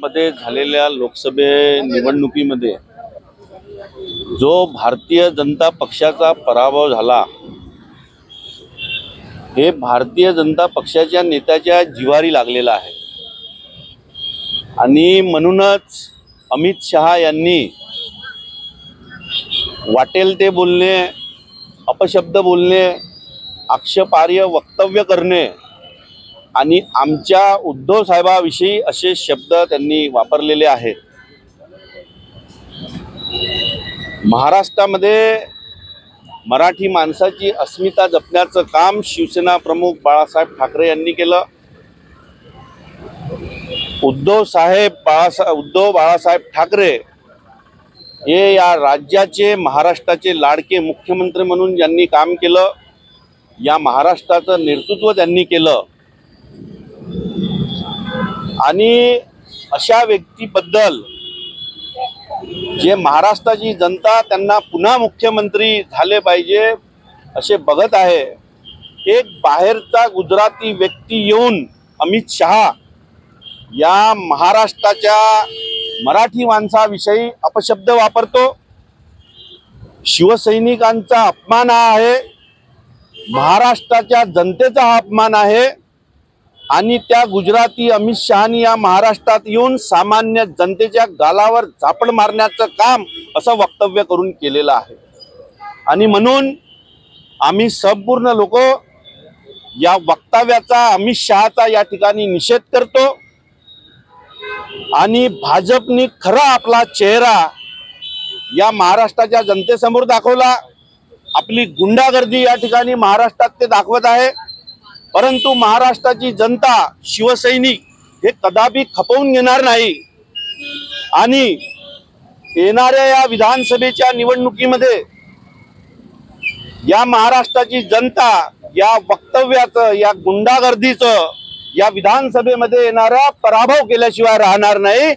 महाराष्ट्रामध्ये झालेल्या लोकसभे निवडणुकीमध्ये जो भारतीय जनता पक्षाचा पराभव झाला, हे भारतीय जनता पक्षाच्या नेत्याच्या जिवारी लागलेला आहे। आणि म्हणूनच अमित शहा यांनी वाटेल ते बोलणे, अपशब्द बोलणे, आक्षेपार्ह वक्तव्य करणे आणि आमच्या उद्धव साहेबांविषयी असे शब्द त्यांनी वापरलेले आहेत। महाराष्ट्रामध्ये मराठी माणसाची अस्मिता जपण्याचं काम शिवसेना प्रमुख बाळासाहेब ठाकरे यांनी केलं। उद्धव बाळासाहेब ठाकरे हे या राज्याचे, महाराष्ट्राचे लाडके मुख्यमंत्री म्हणून ज्यांनी काम केलं, या महाराष्ट्राचं नेतृत्व त्यांनी केलं। आणि अशा व्यक्तीबद्दल जे महाराष्ट्राची जनता त्यांना पुन्हा मुख्यमंत्री झाले पाहिजे असे बघत आहे, एक बाहेरचा गुजराती व्यक्ती येऊन अमित शहा या महाराष्ट्राच्या मराठी माणसाविषयी अपशब्द वापरतो। शिवसैनिकांचा अपमान आहे, महाराष्ट्राच्या जनतेचा हा अपमान आहे। आणि त्या गुजराती अमित शहानी या महाराष्ट्रात येऊन सामान्य जनतेच्या गालावर झापड मारण्याचं काम असं वक्तव्य करून केलेलं आहे। आणि म्हणून आम्ही संपूर्ण लोक या वक्तव्याचा, अमित शहाचा या ठिकाणी निषेध करतो। आणि भाजपने खरा आपला चेहरा या महाराष्ट्राच्या जनतेसमोर दाखवला। आपली गुंडागर्दी या ठिकाणी महाराष्ट्रात ते दाखवत आहे, परंतु महाराष्ट्राची जनता, शिवसैनिक हे कदापि खपवून घेणार नाही। आणि येणाऱ्या या विधानसभेच्या निवडणुकीमध्ये या महाराष्ट्राची जनता या वक्तव्याचं, या गुंडागर्दीचं या विधानसभेमध्ये येणारा पराभव केल्याशिवाय राहणार नाही।